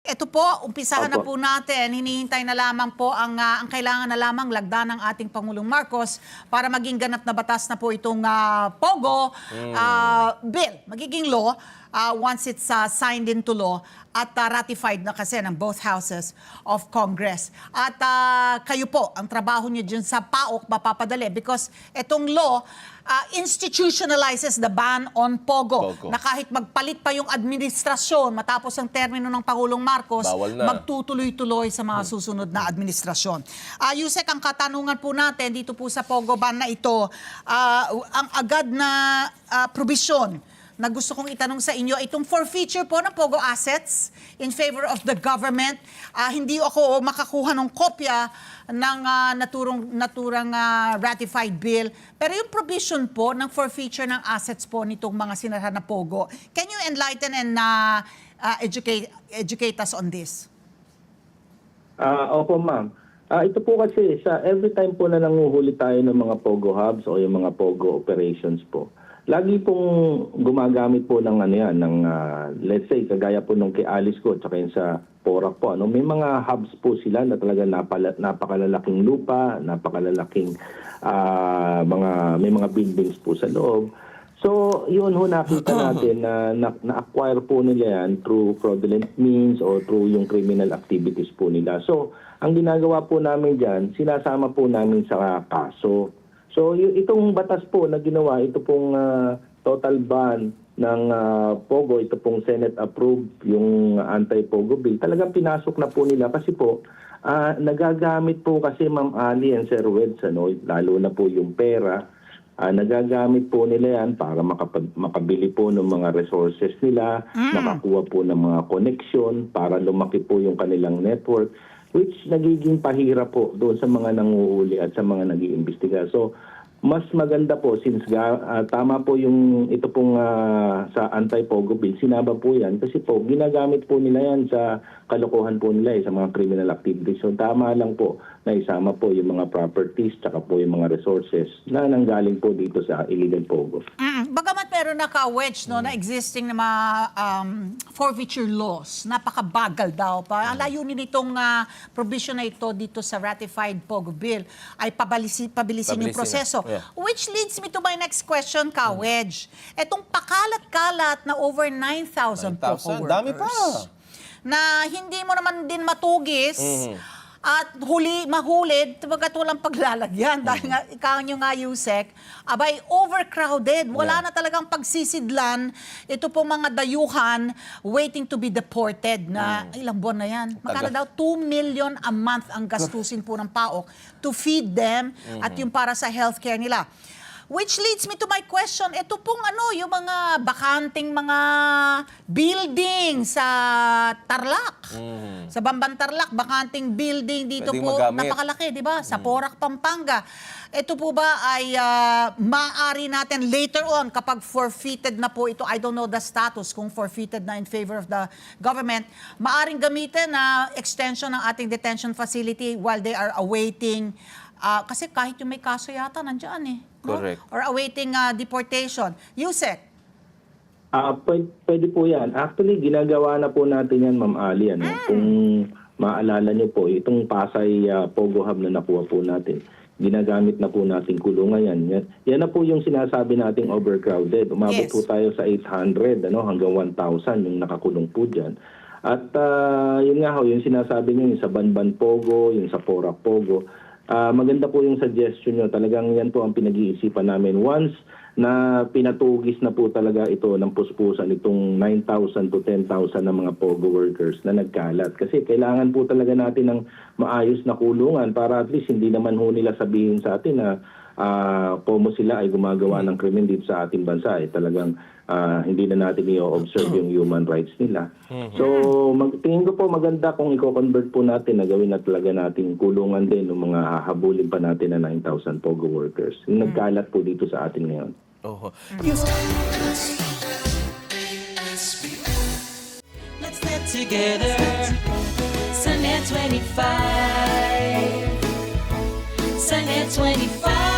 Ito po, umpisahan na po natin. Hinihintay na lamang po ang kailangan na lamang lagda ng ating Pangulong Marcos para maging ganap na batas na po itong POGO bill. Magiging law once it's signed into law at ratified na kasi ng both houses of Congress. At kayo po, ang trabaho niyo dyan sa PAOK mapapadali because itong law institutionalizes the ban on POGO. Na kahit magpalit pa yung administrasyon matapos ang termino ng Pangulong Marcos, magtutuloy-tuloy sa mga susunod na administrasyon. Yusek, ang katanungan po natin dito po sa POGO ban na ito, ang agad na probisyon na gusto kong itanong sa inyo, itong forfeiture po ng POGO assets in favor of the government. Hindi ako makakuha ng kopya ng naturang ratified bill. Pero yung provision po ng forfeiture ng assets po nitong mga sinarhan na POGO, can you enlighten and educate us on this? Opo, ma'am. Ito po kasi, every time po na nanguhuli tayo ng mga POGO hubs o yung mga POGO operations po, lagi pong gumagamit po ng let's say, kagaya po nung kay Alice ko, tsaka yun sa Porac po. May mga hubs po sila na talaga napakalalaking lupa, napakalalaking may mga buildings po sa loob. So, yun ho nakita natin na na-acquire po nila yan through fraudulent means or through yung criminal activities po nila. So, ang ginagawa po namin dyan, sinasama po namin sa kaso. So, itong batas po na ginawa, ito pong total ban ng POGO, ito pong Senate approved, yung anti-POGO bill, talagang pinasok na po nila kasi po, nagagamit po kasi Ma'am Ali and Sir Weds, lalo na po yung pera, nagagamit po nila yan para makabili po ng mga resources nila, makakuha po ng mga connection para lumaki po yung kanilang network, which nagiging pahirap po doon sa mga nanguhuli at sa mga nag-iimbestiga. So, mas maganda po since tama po yung ito pong sa anti-POGO bill, sinaba po yan kasi po ginagamit po nila yan sa kalokohan po nila sa mga criminal activities. So tama lang po na isama po yung mga properties tsaka po yung mga resources na nanggaling po dito sa illegal POGO. Bagamat meron naka-wedge na existing na mga forfeiture laws, napakabagal daw pa. Ang layunin nitong provision na ito dito sa ratified POGO bill ay pabilisin yung proseso. Yeah. Which leads me to my next question, Ka-Wedge. Etong pakalat-kalat na over 9,000 POGO workers. Dami pa. Na hindi mo naman din matugis at mahulid, bagat walang paglalagyan. Dahil nga, ikaw nyo nga, Yusek, abay, overcrowded. Wala na talagang pagsisidlan. Ito po mga dayuhan waiting to be deported na ilang buwan na yan. Magkano daw? 2 million a month ang gastusin po ng PAOK to feed them at yung para sa healthcare nila. Which leads me to my question, ito pong yung mga bakanting mga building sa Tarlac. Sa Bamban Tarlac, bakanting building dito pwedeng po, magamit. napakalaki, di ba? Sa Porac, Pampanga. Ito po ba ay maaari natin later on kapag forfeited na po ito, I don't know the status kung forfeited na in favor of the government, maaring gamitin na extension ng ating detention facility while they are awaiting kasi kahit yung may kaso yata nandiyan no? Correct. Or awaiting deportation. Yusek? Pwede po yan. Actually, ginagawa na po natin yan, Ma'am Ali. Kung maalala niyo po, itong Pasay POGO hub na nakuha po natin, ginagamit na po natin kulungan yan. Yan na po yung sinasabi nating overcrowded. Umabot po tayo sa 800 hanggang 1,000 yung nakakulong po dyan. At yun nga yung sinasabi niyo, yung sa Banban POGO, yung sa Porac POGO, maganda po yung suggestion nyo. Talagang yan po ang pinag-iisipan namin. Once na pinatugis na po talaga ito ng puspusan itong 9,000 to 10,000 na mga POGO workers na nagkalat. Kasi kailangan po talaga natin ng maayos na kulungan para at least hindi naman ho nila sabihin sa atin na como sila ay gumagawa ng krimen dito sa ating bansa. Talagang hindi na natin i-observe yung human rights nila. So, tingin ko po maganda kung i-convert po natin na gawin na talaga nating kulungan din ng mga hahabulin pa natin na 9,000 POGO workers. Yung nagkalat po dito sa atin ngayon. Let's get together. Sunday 25. Sunday 25.